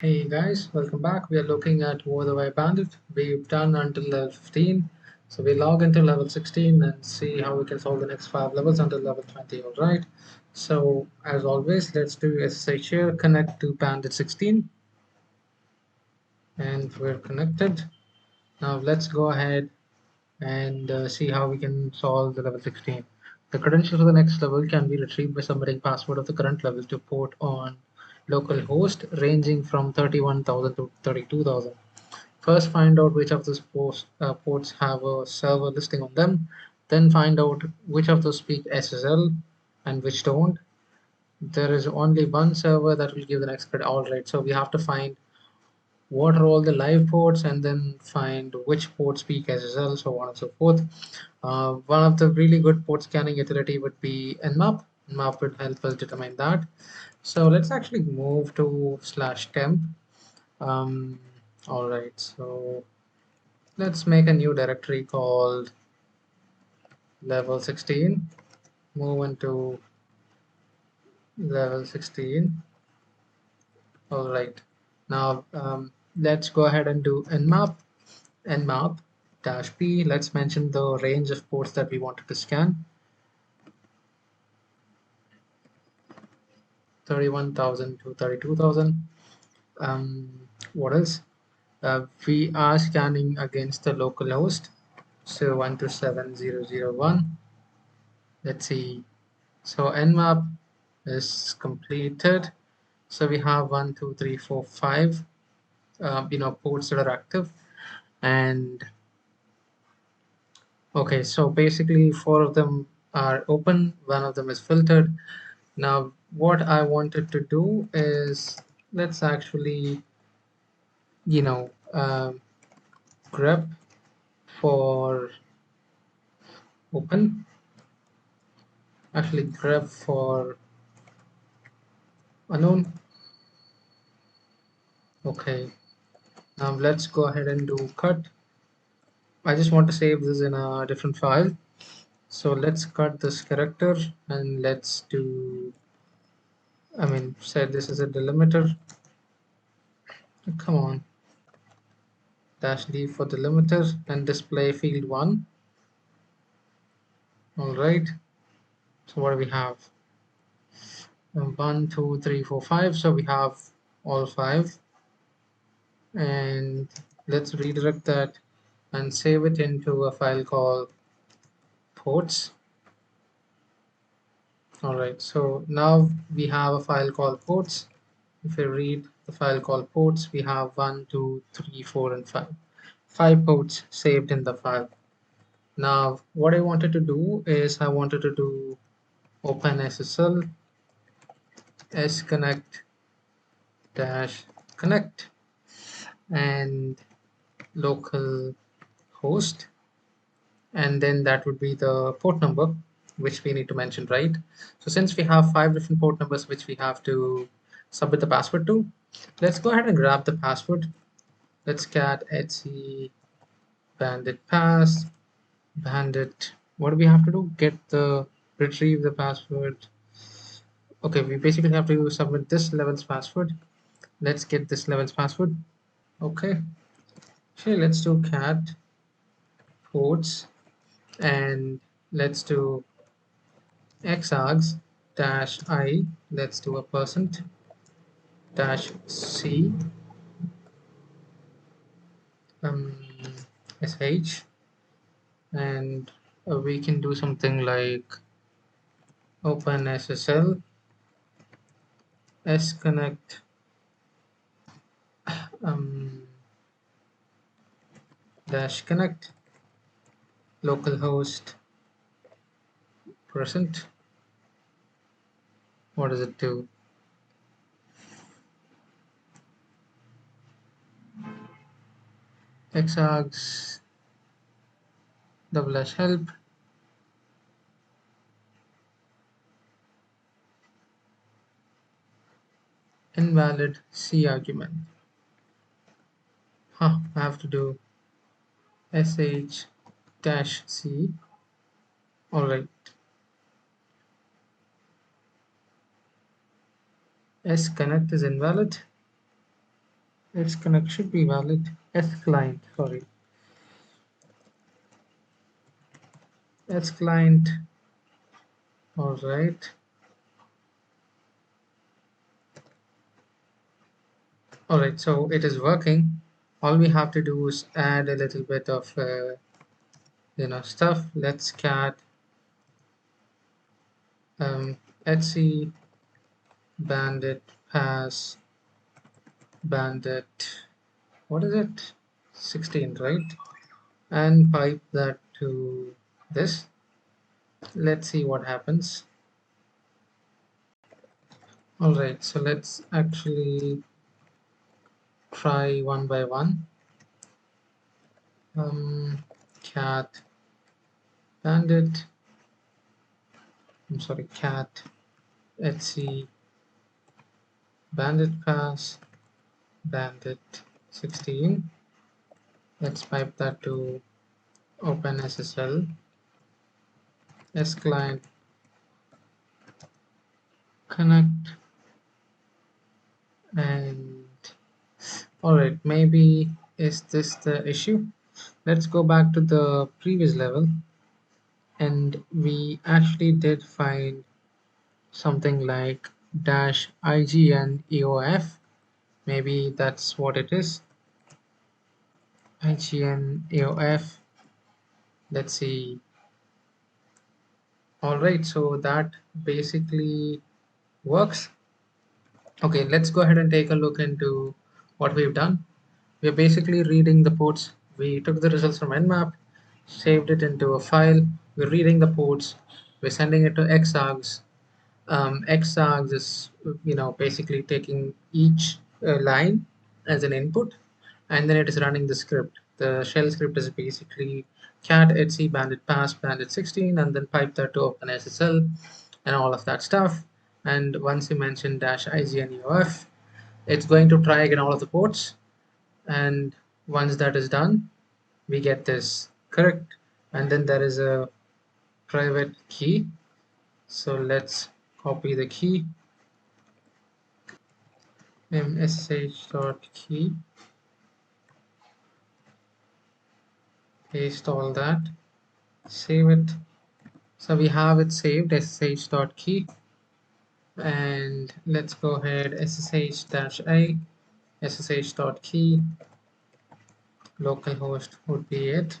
Hey guys, welcome back. We are looking at Overthewire Bandit. We've done until level 15. So we log into level 16 and see how we can solve the next 5 levels until level 20. Alright. So as always, let's do SSHER connect to Bandit 16. And we're connected. Now let's go ahead and see how we can solve the level 16. The credentials for the next level can be retrieved by submitting password of the current level to port on localhost ranging from 31,000 to 32,000. First, find out which of those ports have a server listing on them. Then find out which of those speak SSL and which don't. There is only one server that will give the next credit. All right, so we have to find what are all the live ports and then find which ports speak SSL, so on and so forth. One of the really good port scanning utility would be nmap. Nmap would help us determine that. So let's actually move to /temp. Um, all right, so let's make a new directory called level 16. Move into level 16. All right. Now let's go ahead and do nmap dash p. Let's mention the range of ports that we wanted to scan. 31,000 to 32,000. What else? We are scanning against the local host. So 127.0.0.1. Let's see. So nmap is completed. So we have 1, 2, 3, 4, 5, ports that are active. And okay, so basically 4 of them are open, 1 of them is filtered. Now, what I wanted to do is let's actually, you know, grep for open, actually grep for unknown. Okay, now let's go ahead and do cut. I just want to save this in a different file. So let's cut this character and let's do, say this is a delimiter. Come on, dash D for delimiter and display field 1. All right, so what do we have? 1, 2, 3, 4, 5. So we have all 5. And let's redirect that and save it into a file called ports. All right, so now we have a file called ports. If we read the file called ports, we have 1, 2, 3, 4, and 5. 5 ports saved in the file. Now, what I wanted to do is I wanted to do OpenSSL sconnect dash connect and local host, and then that would be the port number which we need to mention, right? So since we have 5 different port numbers which we have to submit the password to, let's go ahead and grab the password. Let's cat etc bandit pass bandit. What do we have to do? Retrieve the password. Okay, we basically have to submit this level's password. Let's get this level's password. Okay, so let's do cat ports and let's do xargs dash I. Let's do a percent dash c um, sh, and we can do something like OpenSSL sconnect um, dash connect localhost percent. What does it do? Xargs double help invalid c argument. I have to do sh dash c. All right, s connect is invalid. Its connect should be valid. S client, sorry. S client. All right. All right. So it is working. All we have to do is add a little bit of stuff. Let's cat etc bandit pass bandit. What is it? 16, right? And pipe that to this. Let's see what happens. All right. So let's actually try one by one. Cat bandit. I'm sorry, cat etc bandit pass bandit 16. Let's pipe that to OpenSSL S client connect. And all right, maybe is this the issue? Let's go back to the previous level, and we actually did find something like dash ign eof. Maybe that's what it is. ign eof. Let's see. All right, so that basically works. Okay, let's go ahead and take a look into what we've done. We're basically reading the ports. We took the results from nmap, saved it into a file. We're reading the ports. We're sending it to xargs. Xargs is, basically taking each line as an input, and then it is running the script. The shell script is basically cat etc bandit pass bandit 16, and then pipe that to OpenSSL and all of that stuff. And once you mention dash igneof, it's going to try again all of the ports, and once that is done, we get this correct. And then there is a private key. So let's copy the key, ssh.key, paste all that, save it. So we have it saved, ssh.key. And let's go ahead, ssh-i, ssh.key, localhost would be it,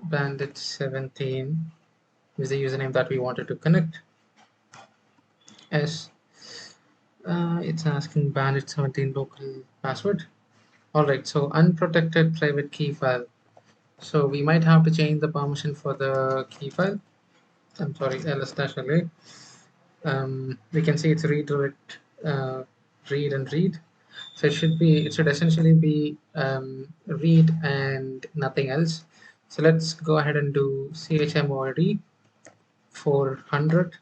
bandit 17 is the username that we wanted to connect. As it's asking bandit 17 local password. All right, so unprotected private key file. So we might have to change the permission for the key file. I'm sorry, ls-la. We can see it's redirect, read and read. So it should essentially be read and nothing else. So let's go ahead and do chmod 400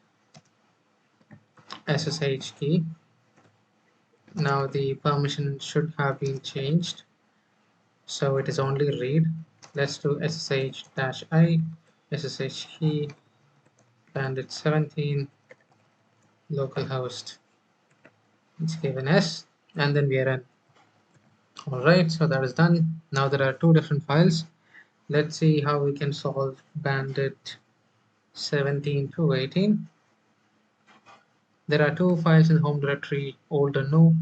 SSH key. Now the permission should have been changed. So it is only read. Let's do ssh-i, ssh key, bandit 17, localhost. It's given s, and then we are in. Alright, so that is done. Now there are two different files. Let's see how we can solve bandit 17 to 18. There are two files in the home directory, old and new.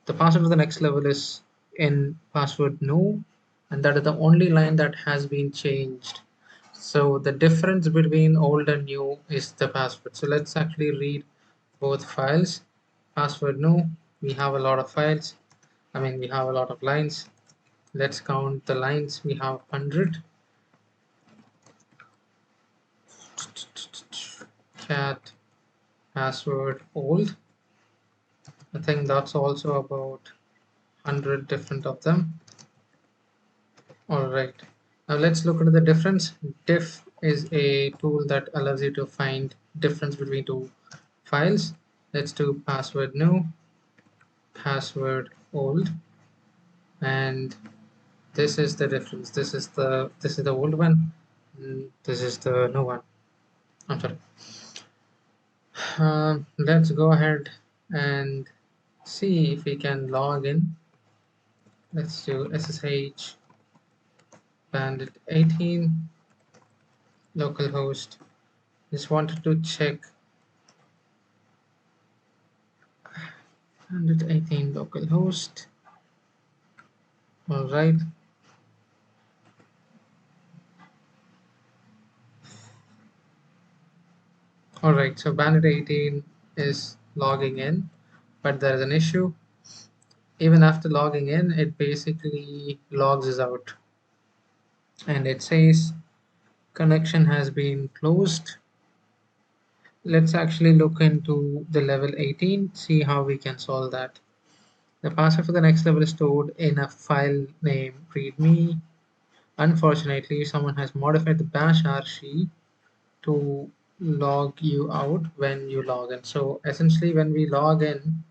The password of the next level is in password new, and that is the only line that has been changed. So the difference between old and new is the password. So let's actually read both files. Password new, we have a lot of files. We have a lot of lines. Let's count the lines. We have 100. Cat password old. I think that's also about 100 different of them. All right. Now let's look at the difference. Diff is a tool that allows you to find difference between two files. Let's do password new, password old, and this is the difference. This is the old one. This is the new one. I'm sorry. Let's go ahead and see if we can log in. Let's do SSH Bandit 18 localhost. Just wanted to check Bandit 18 localhost. All right. All right. So Bandit 18 is logging in, but there is an issue. Even after logging in, it basically logs us out, and it says connection has been closed. Let's actually look into the level 18, see how we can solve that. The password for the next level is stored in a file name readme. Unfortunately, someone has modified the bash rc to log you out when you log in. So essentially, when we log in,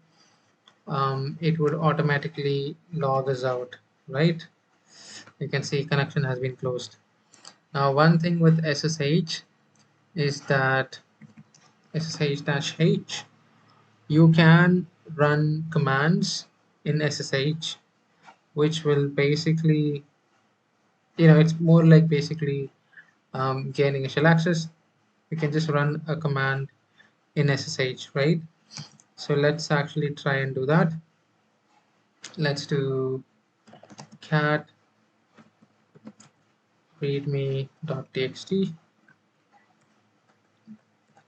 it would automatically log us out, right? You can see connection has been closed. Now, one thing with SSH is that SSH-H, you can run commands in SSH, which will basically, it's more like basically gaining a shell access. You can just run a command in SSH, right? So let's actually try and do that. Let's do cat readme.txt,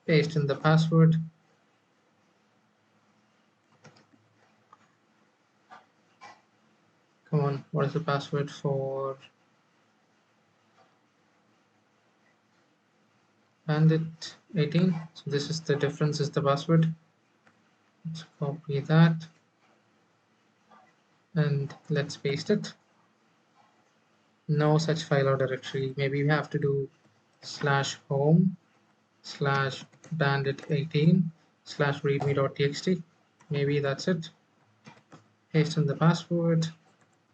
paste in the password. Come on, what is the password for Bandit 18? So this is the difference, is the password. Let's copy that and let's paste it. No such file or directory. Maybe we have to do /home /bandit18 /readme.txt. Maybe that's it. Paste in the password.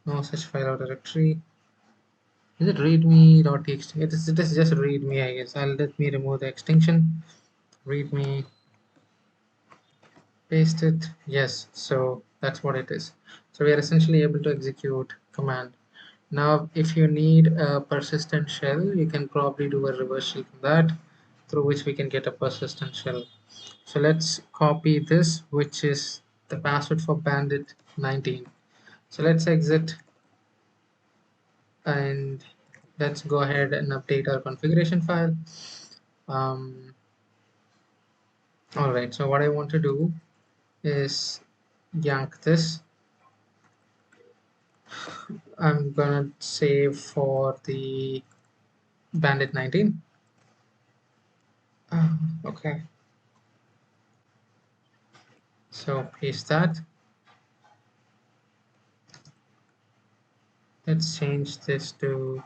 No such file or directory. Is it readme.txt? It is just readme, I guess. Let me remove the extension. Readme, paste it. Yes, so that's what it is. So we are essentially able to execute command. Now, if you need a persistent shell, you can probably do a reverse shell from that, through which we can get a persistent shell. So let's copy this, which is the password for Bandit 19. So let's exit and let's go ahead and update our configuration file. All right, so what I want to do is yank this. I'm gonna save for the Bandit 19. Okay, so paste that. Let's change this to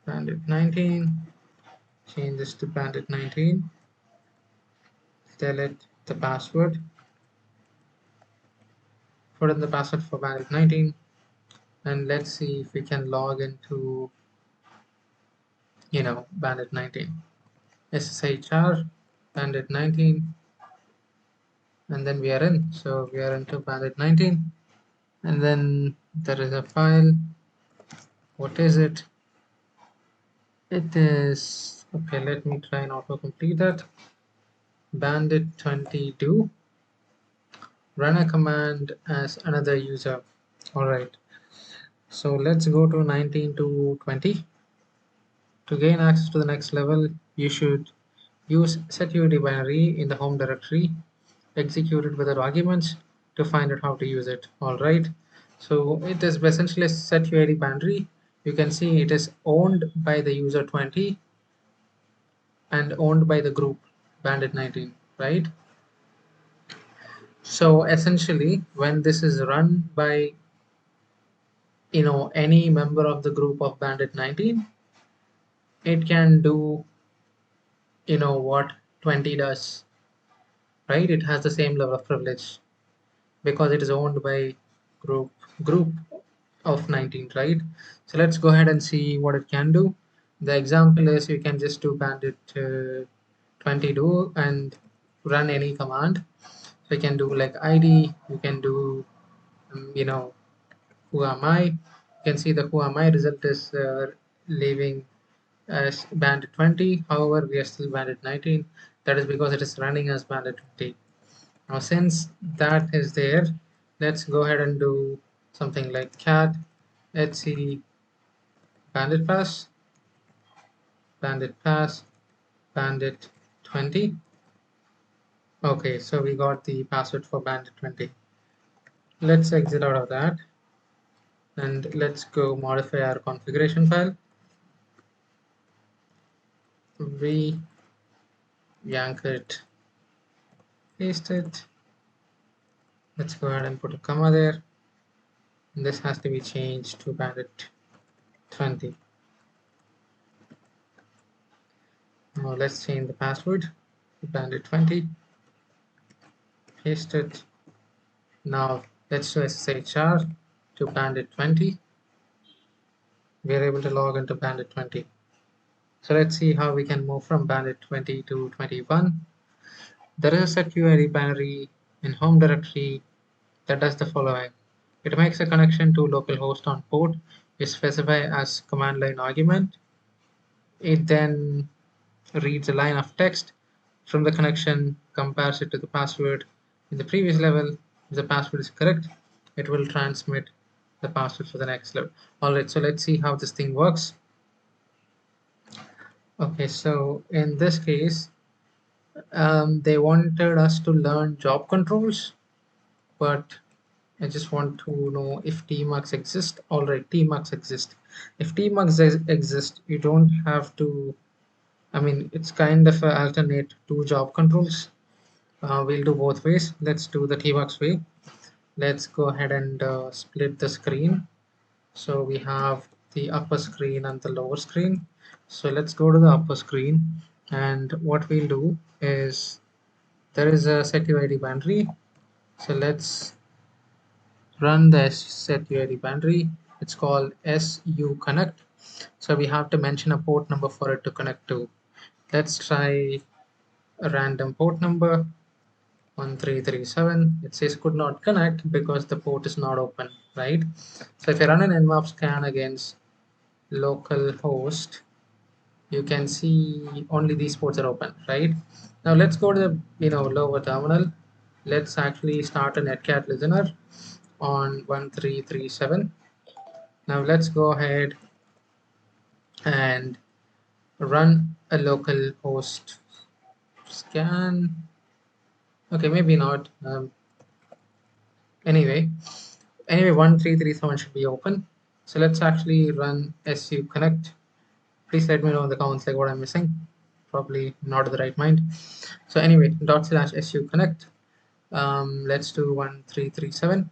Bandit 19. Change this to Bandit 19. Delete the password. Put in the password for Bandit 19. And let's see if we can log into, Bandit 19. SSHR, Bandit 19. And then we are in. So we are into Bandit 19. And then there is a file. What is it? It is, okay, let me try and auto-complete that. Bandit 22. Run a command as another user. All right. So let's go to 19 to 20. To gain access to the next level, you should use SSHER binary in the home directory, execute it with the arguments to find out how to use it. All right. So it is essentially a SSHER binary. You can see it is owned by the user 20 and owned by the group Bandit 19, right? So essentially, when this is run by any member of the group of Bandit 19, it can do what 20 does, right? It has the same level of privilege because it is owned by group of 19, right? So let's go ahead and see what it can do. The example is you can just do bandit 20 do and run any command. So you can do like id, you can do who am I. You can see the who am I result is leaving as bandit 20. However, we are still bandit 19. That is because it is running as bandit 20. Now, since that is there, let's go ahead and do something like cat etc bandit pass, bandit 20. Okay, so we got the password for bandit 20. Let's exit out of that and let's go modify our configuration file. We yank it, paste it. Let's go ahead and put a comma there. And this has to be changed to bandit 20. Now let's change the password to bandit 20. Paste it. Now let's do SSHER to bandit 20. We are able to log into bandit 20. So let's see how we can move from bandit 20 to 21. There is a SSHER binary in home directory that does the following. It makes a connection to localhost on port we specify as command line argument. It then reads a line of text from the connection, compares it to the password in the previous level. If the password is correct, it will transmit the password for the next level. Alright, so let's see how this thing works. Okay, so in this case, they wanted us to learn job controls, but I just want to know if tmux exists. Alright, tmux exists. If tmux exists, you don't have to, I mean, it's kind of an alternate to job controls. We'll do both ways. Let's do the tmux way. Let's go ahead and split the screen. So we have the upper screen and the lower screen. So let's go to the upper screen, and what we'll do is there is a SSHER binary. So let's run the SSHER binary. It's called SU connect. So we have to mention a port number for it to connect to. Let's try a random port number 1337. It says could not connect because the port is not open, right? So if you run an nmap scan against localhost, you can see only these ports are open, right? Now let's go to the lower terminal. Let's actually start a netcat listener on 1337. Now let's go ahead and run a localhost scan. Okay, maybe not. Anyway, 1337 should be open. So let's actually run su connect. Please let me know in the comments like what I'm missing. Probably not at the right mind. So anyway, /su connect. Let's do 1337.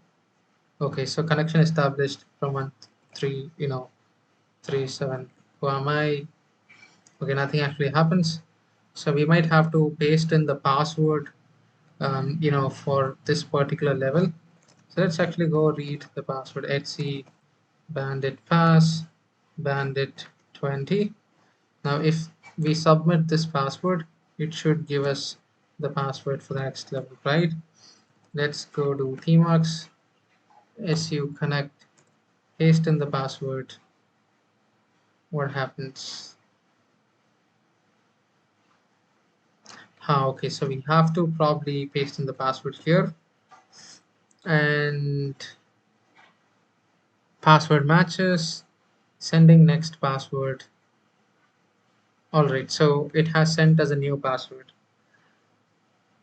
Okay, so connection established from 1337. Who am I? Okay, nothing actually happens. So we might have to paste in the password, for this particular level. So let's actually go read the password etc bandit pass bandit 20. Now if we submit this password, it should give us the password for the next level, right? Let's go to tmux su connect, paste in the password. What happens? Okay, so we have to probably paste in the password here, and password matches, sending next password. Alright, so it has sent us a new password.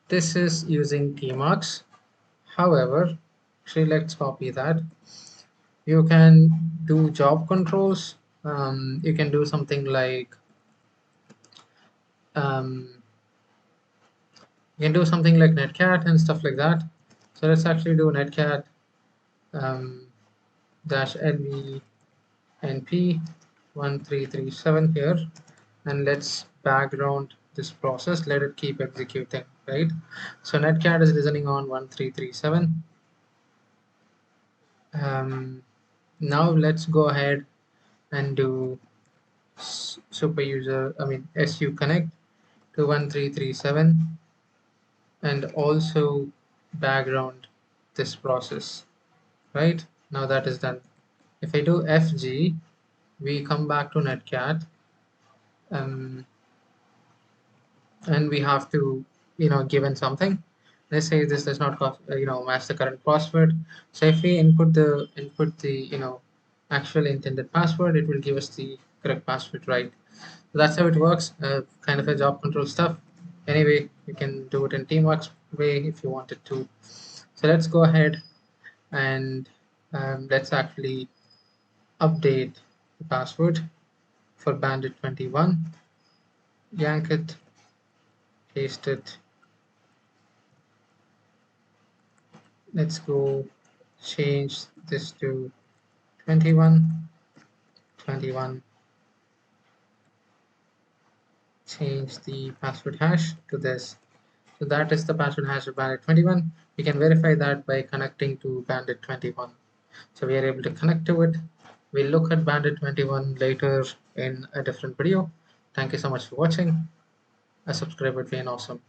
This is using tmux. However, actually let's copy that. You can do job controls. You can do something like netcat and stuff like that. So let's actually do netcat dash lv np 1337 here, and let's background this process, let it keep executing, right? So netcat is listening on 1337. Now let's go ahead and do super user, su connect to 1337 and also background this process, right? Now that is done. If I do FG, we come back to netcat, um, and we have to, give in something. Let's say this does not cost, match the current password. So if we input the actual intended password, it will give us the correct password, right? So that's how it works. Kind of a job control stuff. Anyway, you can do it in tmux way if you wanted to. So let's go ahead and let's actually update the password for Bandit 21. Yank it, paste it. Let's go change this to 21, 21. Change the password hash to this. So that is the password hash of Bandit 21. We can verify that by connecting to Bandit 21. So we are able to connect to it. We'll look at Bandit 21 later in a different video. Thank you so much for watching. A subscribe would be an awesome.